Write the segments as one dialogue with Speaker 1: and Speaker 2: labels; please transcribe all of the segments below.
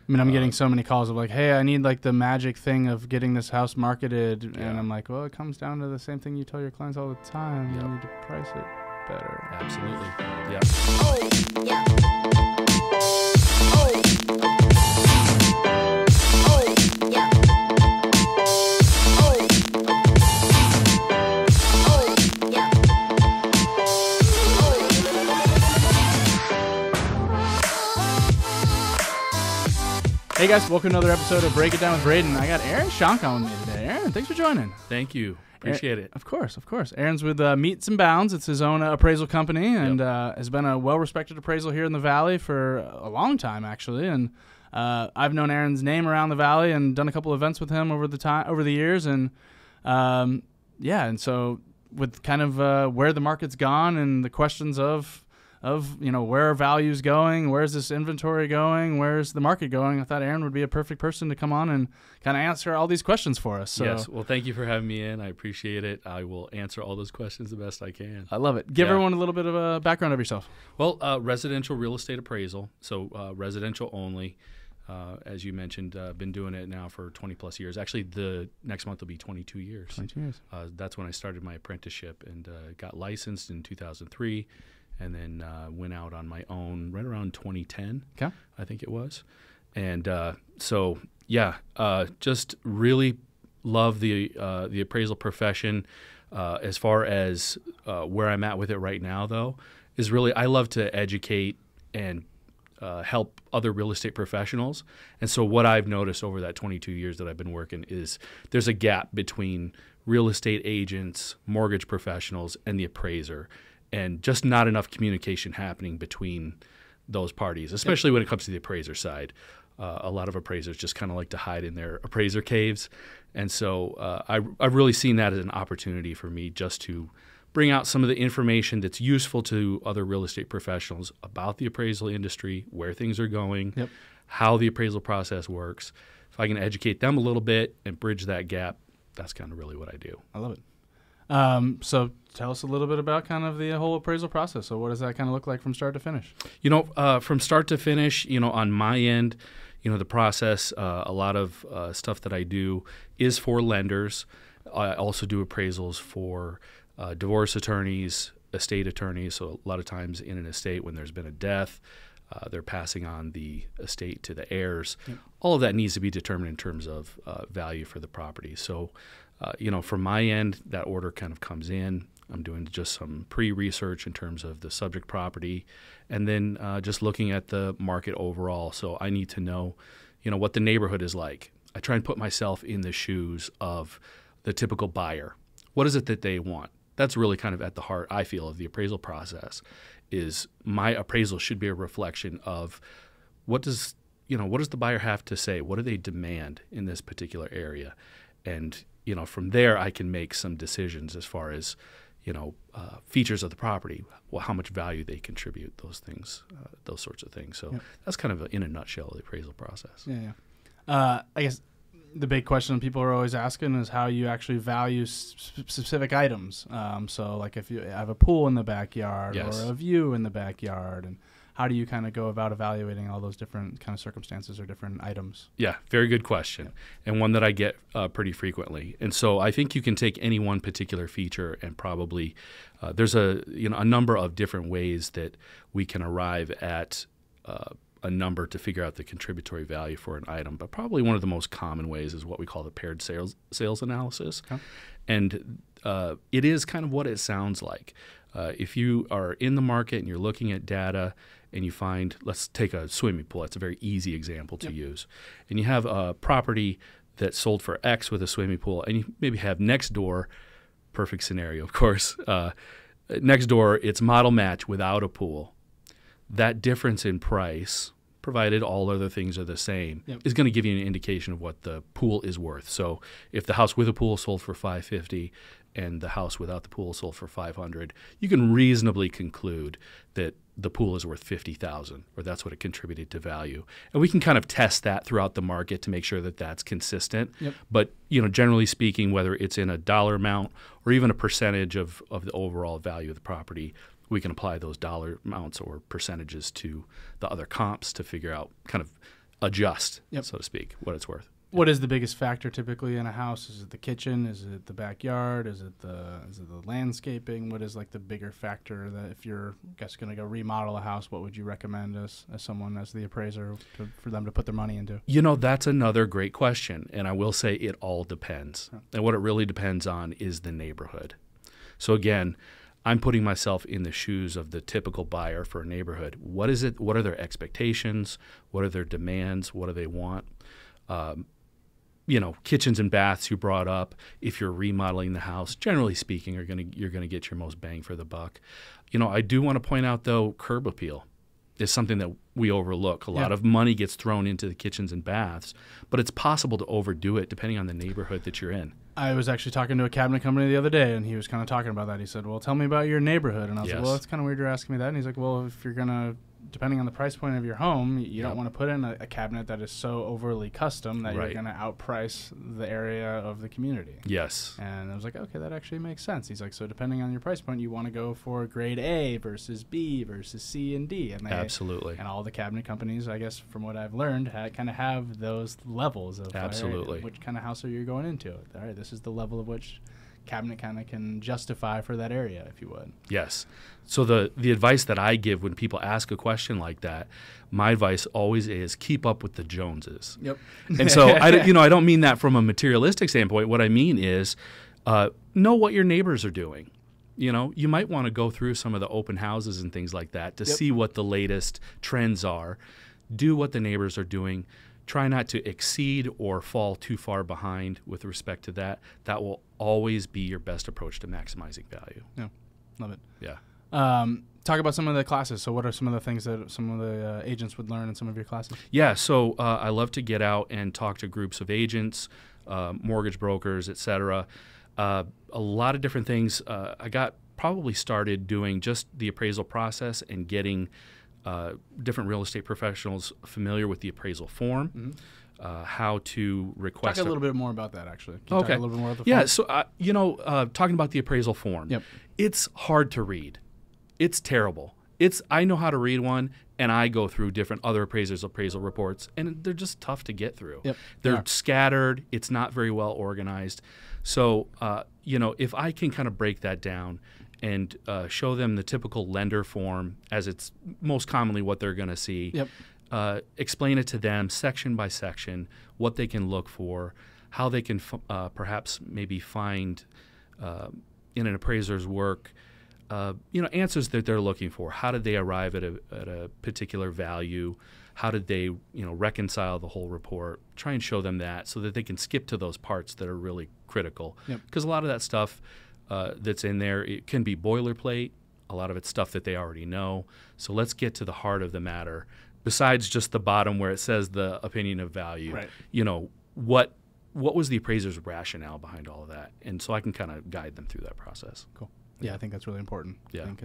Speaker 1: I mean, I'm getting so many calls of like, hey, I need like the magic thing of getting this house marketed.
Speaker 2: Yeah.
Speaker 1: And I'm like, well, it comes down to the same thing you tell your clients all the time.
Speaker 2: Yep.
Speaker 1: You need to price it better.
Speaker 2: Absolutely. Yeah.
Speaker 3: Oh, yeah. Oh. Oh, yeah. Oh. Oh, yeah.
Speaker 1: Hey guys, welcome to another episode of Break It Down with Brayden. I got Aaron Chonka on with me today. Aaron, thanks for joining.
Speaker 2: Thank you. Appreciate it.
Speaker 1: Of course. Aaron's with Meets and Bounds. It's his own appraisal company and has been a well-respected appraisal here in the Valley for a long time, actually. And I've known Aaron's name around the Valley and done a couple events with him over the years. And and so with kind of where the market's gone and the questions of where are values going, where's this inventory going, where's the market going, I thought Aaron would be a perfect person to come on and kind of answer all these questions for us. So,
Speaker 2: yes. Well, thank you for having me in. I appreciate it. I will answer all those questions the best I can.
Speaker 1: I love it. Give everyone a little bit of a background of yourself.
Speaker 2: Well, residential real estate appraisal, so residential only. As you mentioned, been doing it now for 20 plus years. Actually, the next month will be 22 years.
Speaker 1: 22 years.
Speaker 2: That's when I started my apprenticeship and got licensed in 2003. And then went out on my own right around 2010, I think it was. And just really love the appraisal profession. As far as where I'm at with it right now, though, is really I love to educate and help other real estate professionals. And so what I've noticed over that 22 years that I've been working is there's a gap between real estate agents, mortgage professionals, and the appraiser. And just not enough communication happening between those parties, especially when it comes to the appraiser side. A lot of appraisers just kind of like to hide in their appraiser caves. And so I've really seen that as an opportunity for me just to bring out some of the information that's useful to other real estate professionals about the appraisal industry, where things are going, how the appraisal process works. If I can educate them a little bit and bridge that gap, that's kind of really what I do.
Speaker 1: I love it. So tell us a little bit about kind of the whole appraisal process. So what does that kind of look like from start to finish?
Speaker 2: From start to finish, on my end, the process, a lot of stuff that I do is for lenders. I also do appraisals for divorce attorneys, estate attorneys. So a lot of times in an estate when there's been a death, they're passing on the estate to the heirs. Yep. All of that needs to be determined in terms of value for the property. So from my end, that order kind of comes in. I'm doing just some pre-research in terms of the subject property and then just looking at the market overall. So I need to know, what the neighborhood is like. I try and put myself in the shoes of the typical buyer. What is it that they want? That's really kind of at the heart, I feel, of the appraisal process is my appraisal should be a reflection of what does the buyer have to say? What do they demand in this particular area? And from there, I can make some decisions as far as, features of the property, how much value they contribute, those things, those sorts of things. So that's kind of in a nutshell the appraisal process.
Speaker 1: Yeah. I guess the big question people are always asking is how you actually value specific items. So like if you have a pool in the backyard or a view in the backyard, and how do you kind of go about evaluating all those different kind of circumstances or different items? Yeah,
Speaker 2: very good question, and one that I get pretty frequently. And so I think you can take any one particular feature and probably there's a number of different ways that we can arrive at a number to figure out the contributory value for an item. But probably one of the most common ways is what we call the paired sales analysis. Okay. And it is kind of what it sounds like. If you are in the market and you're looking at data and you find, let's take a swimming pool. That's a very easy example to use. And you have a property that's sold for X with a swimming pool, and you maybe have next door, perfect scenario, of course, next door it's model match without a pool. That difference in price, provided all other things are the same, is going to give you an indication of what the pool is worth. So if the house with a pool sold for $550 and the house without the pool sold for $500, you can reasonably conclude that the pool is worth $50,000, or that's what it contributed to value. And we can kind of test that throughout the market to make sure that that's consistent. But generally speaking, whether it's in a dollar amount or even a percentage of the overall value of the property, we can apply those dollar amounts or percentages to the other comps to figure out kind of adjust,
Speaker 1: Yep.
Speaker 2: so to speak, what it's worth.
Speaker 1: What is the biggest factor typically in a house? Is it the kitchen? Is it the backyard? Is it the landscaping? What is like the bigger factor that if you're going to go remodel a house, what would you recommend as someone, as the appraiser, for them to put their money into?
Speaker 2: You know, that's another great question, and I will say it all depends. And what it really depends on is the neighborhood. So again, I'm putting myself in the shoes of the typical buyer for a neighborhood. What is it? What are their expectations? What are their demands? What do they want? You know, kitchens and baths you brought up. If you're remodeling the house, generally speaking, you're gonna get your most bang for the buck. You know, I do want to point out though, curb appeal is something that we overlook. A lot of money gets thrown into the kitchens and baths, but it's possible to overdo it depending on the neighborhood that you're in.
Speaker 1: I was actually talking to a cabinet company the other day, and he was kind of talking about that. He said, well, tell me about your neighborhood. And I was like, well, it's kind of weird you're asking me that. And he's like, well, if you're going to, depending on the price point of your home, you don't want to put in a cabinet that is so overly custom that you're going to outprice the area of the community.
Speaker 2: Yes.
Speaker 1: And I was like, okay, that actually makes sense. He's like, so depending on your price point, you want to go for grade A versus B versus C and D. And
Speaker 2: Absolutely.
Speaker 1: And all the cabinet companies, I guess, from what I've learned, kind of have those levels of
Speaker 2: Absolutely.
Speaker 1: All right, which kind of house are you going into? All right, this is the level of which cabinet kind of can justify for that area, if you would.
Speaker 2: Yes. So the advice that I give when people ask a question like that, my advice always is keep up with the Joneses.
Speaker 1: Yep.
Speaker 2: And so I don't mean that from a materialistic standpoint. What I mean is know what your neighbors are doing. You know, you might want to go through some of the open houses and things like that to see what the latest trends are. Do what the neighbors are doing. Try not to exceed or fall too far behind with respect to that. That will always be your best approach to maximizing value.
Speaker 1: Yeah, love it.
Speaker 2: Yeah.
Speaker 1: Talk about some of the classes. So what are some of the things that some of the agents would learn in some of your classes?
Speaker 2: Yeah, so I love to get out and talk to groups of agents, mortgage brokers, et cetera. A lot of different things. I got probably started doing just the appraisal process and getting different real estate professionals familiar with the appraisal form, how to request.
Speaker 1: Talk a little bit more about that, actually. Can you talk a little bit more about the
Speaker 2: form?
Speaker 1: So,
Speaker 2: talking about the appraisal form,
Speaker 1: Yep.
Speaker 2: It's hard to read. It's terrible. I know how to read one, and I go through different other appraisers' appraisal reports, and they're just tough to get through.
Speaker 1: Yep.
Speaker 2: They're scattered. It's not very well organized. So, if I can kind of break that down and show them the typical lender form as it's most commonly what they're going to see, explain it to them section by section, what they can look for, how they can perhaps maybe find in an appraiser's work answers that they're looking for. How did they arrive at a particular value? How did they, reconcile the whole report? Try and show them that so that they can skip to those parts that are really critical. Because a lot of that stuff that's in there, it can be boilerplate. A lot of it's stuff that they already know. So let's get to the heart of the matter. Besides just the bottom where it says the opinion of value, what was the appraiser's rationale behind all of that? And so I can kind of guide them through that process.
Speaker 1: Cool. Yeah, I think that's really important.
Speaker 2: Yeah.
Speaker 1: I think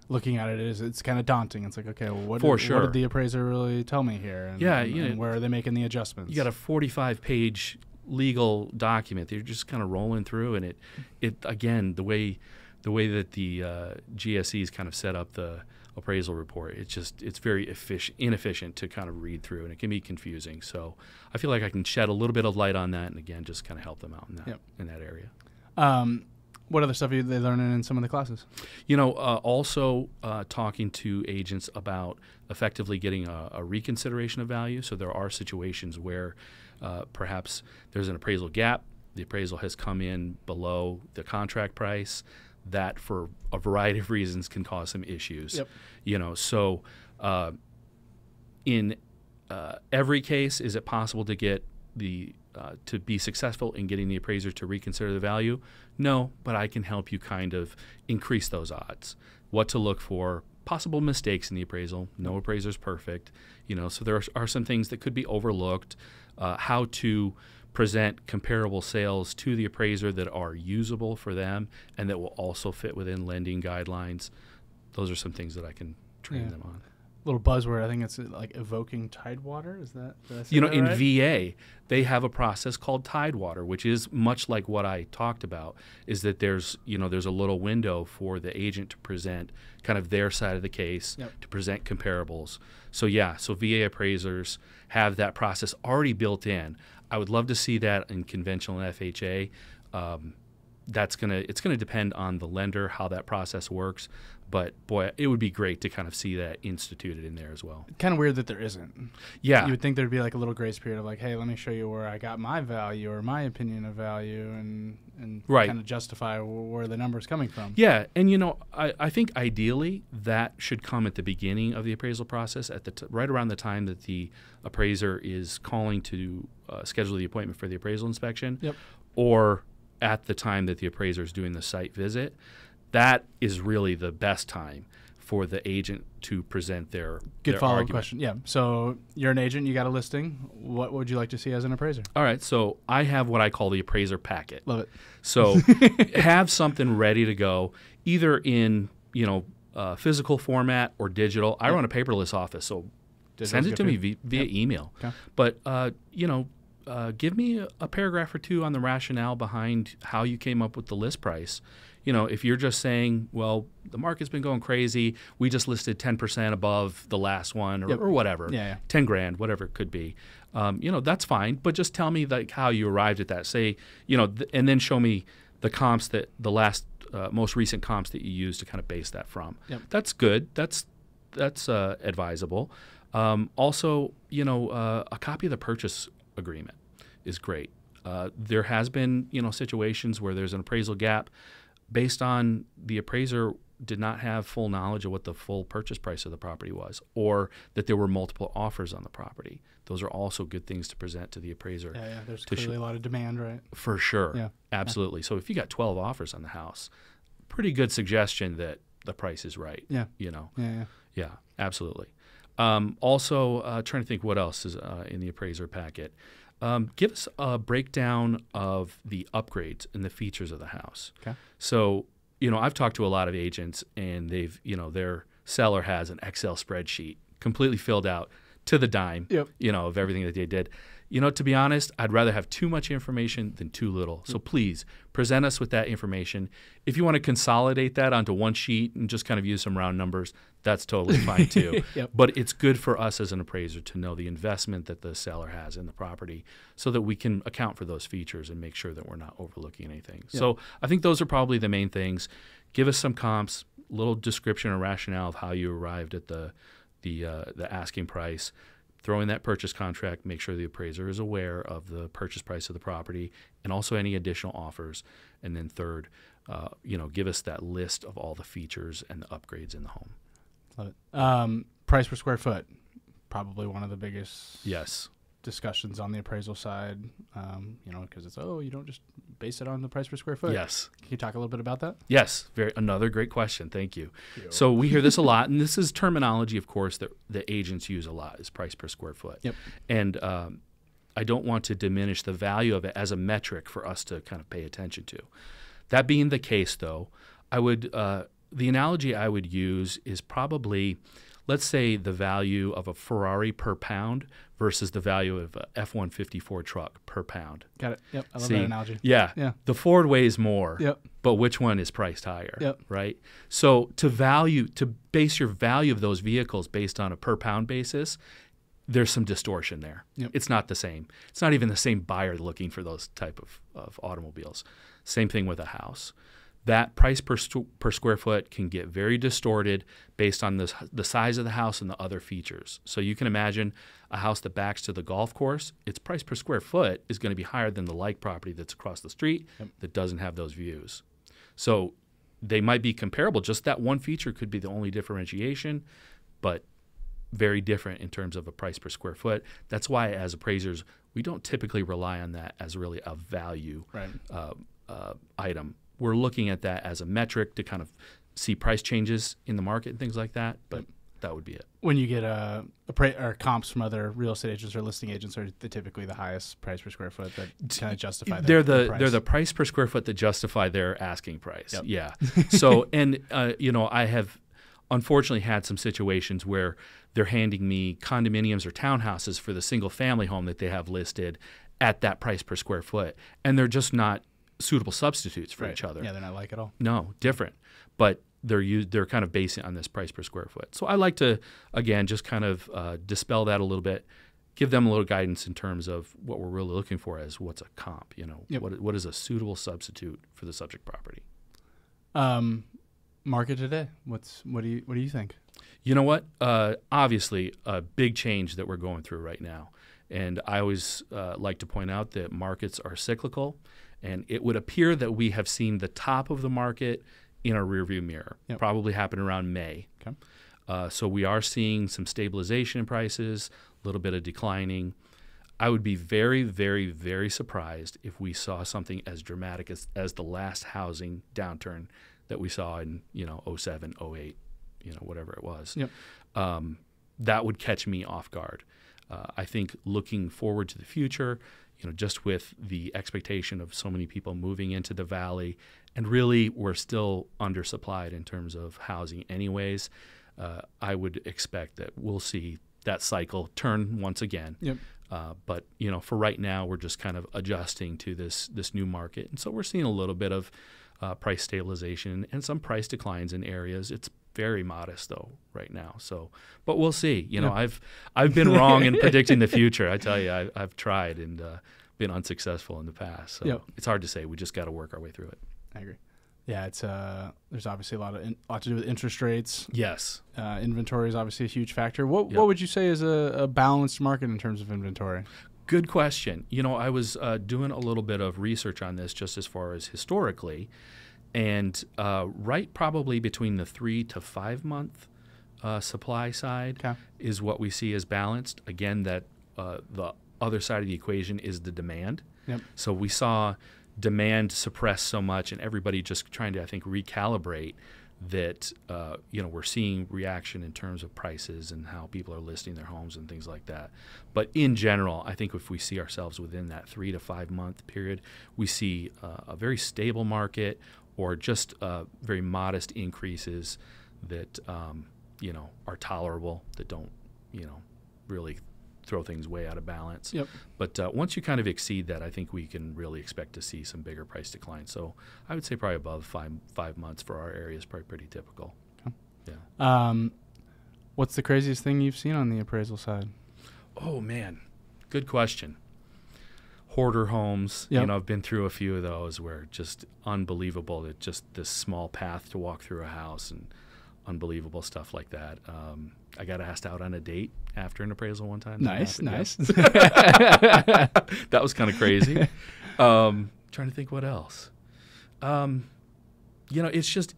Speaker 1: looking at it's kind of daunting. It's like, okay, well, what did the appraiser really tell me here? And, and where are they making the adjustments?
Speaker 2: You got a 45-page legal document that you're just kind of rolling through, and it again, the way that the GSEs kind of set up the appraisal report, it's very inefficient to kind of read through, and it can be confusing. So I feel like I can shed a little bit of light on that, and again, just kind of help them out in that area.
Speaker 1: What other stuff are they learning in some of the classes?
Speaker 2: Also talking to agents about effectively getting a reconsideration of value. So there are situations where perhaps there's an appraisal gap. The appraisal has come in below the contract price. That, for a variety of reasons, can cause some issues. So in every case, is it possible to get to be successful in getting the appraiser to reconsider the value? No, but I can help you kind of increase those odds. What to look for, possible mistakes in the appraisal. No appraiser's perfect. So there are some things that could be overlooked. How to present comparable sales to the appraiser that are usable for them and that will also fit within lending guidelines. Those are some things that I can train them on.
Speaker 1: little buzzword. I think it's like evoking tidewater. Is that? Did I say
Speaker 2: You know,
Speaker 1: that
Speaker 2: in
Speaker 1: right?
Speaker 2: VA, they have a process called Tidewater, which is much like what I talked about, is that there's a little window for the agent to present kind of their side of the case,
Speaker 1: Yep.
Speaker 2: to present comparables. So so VA appraisers have that process already built in. I would love to see that in conventional and FHA. It's gonna depend on the lender how that process works, but boy, it would be great to kind of see that instituted in there as well.
Speaker 1: Kind of weird that there isn't.
Speaker 2: Yeah,
Speaker 1: You would think there'd be like a little grace period of like, hey, let me show you where I got my value or my opinion of value, and
Speaker 2: Right.
Speaker 1: kind of justify where the number's coming from.
Speaker 2: yeah, and I think ideally that should come at the beginning of the appraisal process, at right around the time that the appraiser is calling to schedule the appointment for the appraisal inspection,
Speaker 1: Yep.
Speaker 2: or at the time that the appraiser is doing the site visit. That is really the best time for the agent to present their
Speaker 1: Follow-up
Speaker 2: argument.
Speaker 1: question. Yeah. So you're an agent. You got a listing. What would you like to see as an appraiser?
Speaker 2: All right, so I have what I call the appraiser packet.
Speaker 1: Love it.
Speaker 2: So have something ready to go, either in physical format or digital. I run a paperless office, so
Speaker 1: Digital's
Speaker 2: send it
Speaker 1: good
Speaker 2: to me
Speaker 1: too.
Speaker 2: via email.
Speaker 1: Okay.
Speaker 2: But give me a paragraph or two on the rationale behind how you came up with the list price. If you're just saying, well, the market's been going crazy, we just listed 10% above the last one, or,
Speaker 1: Yep.
Speaker 2: or whatever,
Speaker 1: Yeah.
Speaker 2: 10 grand, whatever it could be. That's fine. But just tell me like how you arrived at that. Say, and then show me the comps that the last most recent comps that you used to kind of base that from.
Speaker 1: Yep.
Speaker 2: That's good. That's advisable. Also, a copy of the purchase agreement is great. There has been, situations where there's an appraisal gap based on the appraiser did not have full knowledge of what the full purchase price of the property was, or that there were multiple offers on the property. Those are also good things to present to the appraiser.
Speaker 1: Yeah. There's
Speaker 2: To
Speaker 1: clearly a lot of demand, right?
Speaker 2: For sure.
Speaker 1: Yeah.
Speaker 2: Absolutely. So if you got 12 offers on the house, pretty good suggestion that the price is right.
Speaker 1: Yeah.
Speaker 2: Yeah, absolutely. Also, trying to think what else is in the appraiser packet. Give us a breakdown of the upgrades and the features of the house.
Speaker 1: Okay.
Speaker 2: So, I've talked to a lot of agents, and they've, their seller has an Excel spreadsheet completely filled out to the dime,
Speaker 1: Yep.
Speaker 2: of everything that they did. To be honest, I'd rather have too much information than too little. So please present us with that information. If you want to consolidate that onto one sheet and just kind of use some round numbers, that's totally fine too.
Speaker 1: Yep.
Speaker 2: But it's good for us as an appraiser to know the investment that the seller has in the property so that we can account for those features and make sure that we're not overlooking anything.
Speaker 1: Yep.
Speaker 2: So I think those are probably the main things. Give us some comps, little description or rationale of how you arrived at the asking price. Throw in that purchase contract, make sure the appraiser is aware of the purchase price of the property and also any additional offers. And then third, give us that list of all the features and the upgrades in the home.
Speaker 1: Love it. Price per square foot, probably one of the biggest
Speaker 2: Yes.
Speaker 1: discussions on the appraisal side, because it's, you don't just base it on the price per square foot.
Speaker 2: Yes.
Speaker 1: Can you talk a little bit about that?
Speaker 2: Yes. Another great question. Thank you. So we hear this a lot, and this is terminology, of course, that the agents use a lot, is price per square foot.
Speaker 1: Yep.
Speaker 2: And I don't want to diminish the value of it as a metric for us to kind of pay attention to. That being the case, though, the analogy I would use is probably, let's say, the value of a Ferrari per pound versus the value of a F-150 truck per pound.
Speaker 1: Got it. Yep. I love
Speaker 2: See?
Speaker 1: that analogy.
Speaker 2: Yeah.
Speaker 1: Yeah.
Speaker 2: The Ford weighs more,
Speaker 1: Yep.
Speaker 2: but which one is priced higher?
Speaker 1: Yep.
Speaker 2: Right? So to base your value of those vehicles based on a per pound basis, there's some distortion there.
Speaker 1: Yep.
Speaker 2: It's not the same. It's not even the same buyer looking for those type of automobiles. Same thing with a house. That price per square foot can get very distorted based on the size of the house and the other features. So you can imagine a house that backs to the golf course, its price per square foot is going to be higher than the like property that's across the street that doesn't have those views. So they might be comparable. Just that one feature could be the only differentiation, but very different in terms of a price per square foot. That's why as appraisers, we don't typically rely on that as really a value item. We're looking at that as a metric to kind of see price changes in the market and things like that, but that would be it.
Speaker 1: When you get or comps from other real estate agents or listing agents, are they typically the highest price per square foot that kind of justify
Speaker 2: They're
Speaker 1: price?
Speaker 2: the price per square foot that justify their asking price.
Speaker 1: Yep.
Speaker 2: Yeah. So I have unfortunately had some situations where they're handing me condominiums or townhouses for the single family home that they have listed at that price per square foot, and they're just not suitable substitutes for each other.
Speaker 1: Yeah, they're not like at all.
Speaker 2: No, different. But they're kind of basing it on this price per square foot. So I like to, again, just kind of dispel that a little bit, give them a little guidance in terms of what we're really looking for as what's a comp,
Speaker 1: Yep.
Speaker 2: what is a suitable substitute for the subject property.
Speaker 1: Market today. What do you think?
Speaker 2: You know what? Obviously, a big change that we're going through right now. And I always like to point out that markets are cyclical, and it would appear that we have seen the top of the market in our rearview mirror.
Speaker 1: Yep.
Speaker 2: Probably happened around May.
Speaker 1: Okay.
Speaker 2: So we are seeing some stabilization in prices, a little bit of declining. I would be very, very, very surprised if we saw something as dramatic as the last housing downturn that we saw in 07, 08, whatever it was.
Speaker 1: Yep.
Speaker 2: That would catch me off guard. I think looking forward to the future, just with the expectation of so many people moving into the valley, and really we're still undersupplied in terms of housing anyways, I would expect that we'll see that cycle turn once again.
Speaker 1: Yep.
Speaker 2: But for right now, we're just kind of adjusting to this new market, and so we're seeing a little bit of price stabilization and some price declines in areas. It's very modest though right now. So, but we'll see. I've been wrong in predicting the future. I tell you, I've tried and been unsuccessful in the past. So It's hard to say. We just got to work our way through it.
Speaker 1: I agree. Yeah, it's there's obviously a lot to do with interest rates.
Speaker 2: Yes.
Speaker 1: Inventory is obviously a huge factor. What would you say is a balanced market in terms of inventory?
Speaker 2: Good question. I was doing a little bit of research on this just as far as historically, and right probably between the 3 to 5 month supply side is what we see as balanced. Again, that the other side of the equation is the demand.
Speaker 1: Yep.
Speaker 2: So we saw demand suppressed so much, and everybody just trying to, I think, recalibrate that. We're seeing reaction in terms of prices and how people are listing their homes and things like that. But in general, I think if we see ourselves within that 3 to 5 month period, we see a very stable market or just very modest increases that are tolerable, that don't really throw things way out of balance.
Speaker 1: Yep.
Speaker 2: But once you kind of exceed that, I think we can really expect to see some bigger price declines. So I would say probably above 5 months for our area is probably pretty typical.
Speaker 1: Okay.
Speaker 2: Yeah.
Speaker 1: What's the craziest thing you've seen on the appraisal side?
Speaker 2: Oh, man. Good question. Hoarder homes.
Speaker 1: Yep.
Speaker 2: I've been through a few of those where just unbelievable that just this small path to walk through a house and unbelievable stuff like that. I got asked out on a date after an appraisal one time.
Speaker 1: Nice.
Speaker 2: That was kind of crazy. Trying to think what else. It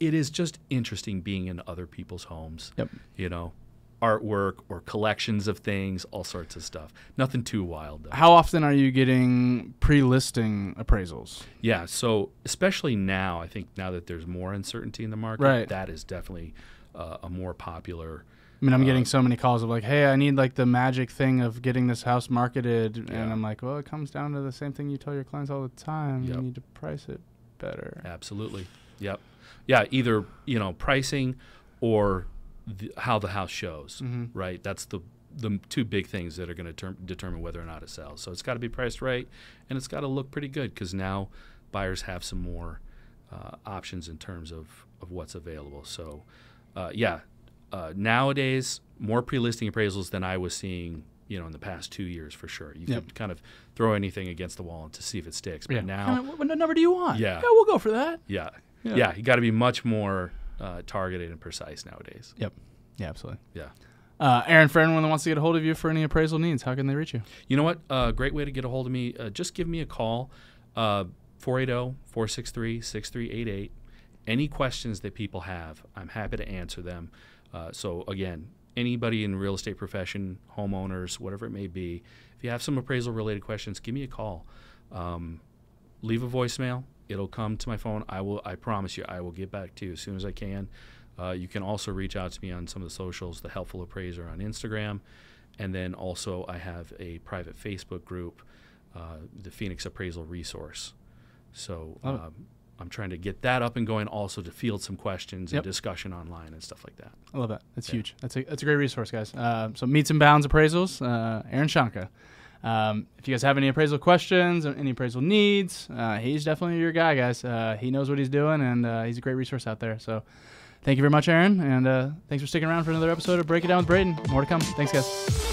Speaker 2: is just interesting being in other people's homes.
Speaker 1: Yep.
Speaker 2: Artwork or collections of things, all sorts of stuff. Nothing too wild, though.
Speaker 1: How often are you getting pre-listing appraisals?
Speaker 2: Yeah, so especially now, I think now that there's more uncertainty in the market,
Speaker 1: Right.
Speaker 2: that is definitely a more popular.
Speaker 1: I mean, I'm getting so many calls of like, hey, I need like the magic thing of getting this house marketed.
Speaker 2: Yeah.
Speaker 1: And I'm like, well, it comes down to the same thing you tell your clients all the time.
Speaker 2: Yep.
Speaker 1: You need to price it better.
Speaker 2: Absolutely. Yep. Yeah, either, pricing or how the house shows, right? That's the two big things that are going to determine whether or not it sells. So it's got to be priced right, and it's got to look pretty good because now buyers have some more options in terms of what's available. So, nowadays, more pre-listing appraisals than I was seeing, in the past 2 years for sure. You could kind of throw anything against the wall to see if it sticks. But now,
Speaker 1: what number do you want?
Speaker 2: Yeah.
Speaker 1: We'll go for that.
Speaker 2: Yeah, you got to be much more targeted and precise nowadays.
Speaker 1: Yep. Yeah, absolutely.
Speaker 2: Yeah.
Speaker 1: Aaron, for anyone that wants to get a hold of you for any appraisal needs, how can they reach you?
Speaker 2: You know what? Great way to get a hold of me. Just give me a call, 480-463-6388. Any questions that people have, I'm happy to answer them. So, again, anybody in the real estate profession, homeowners, whatever it may be, if you have some appraisal-related questions, give me a call. Leave a voicemail. It'll come to my phone. I promise you, I will get back to you as soon as I can. You can also reach out to me on some of the socials, The Helpful Appraiser on Instagram. And then also I have a private Facebook group, the Phoenix Appraisal Resource. So I'm trying to get that up and going, also to field some questions and
Speaker 1: Yep.
Speaker 2: discussion online and stuff like that.
Speaker 1: I love that. That's
Speaker 2: Yeah.
Speaker 1: huge. That's a great resource, guys. So Meets and Bounds Appraisals, Aaron Chonka. If you guys have any appraisal questions, or any appraisal needs, he's definitely your guy, guys. He knows what he's doing, and he's a great resource out there. So thank you very much, Aaron, and thanks for sticking around for another episode of Break It Down with Brayden. More to come. Thanks, guys.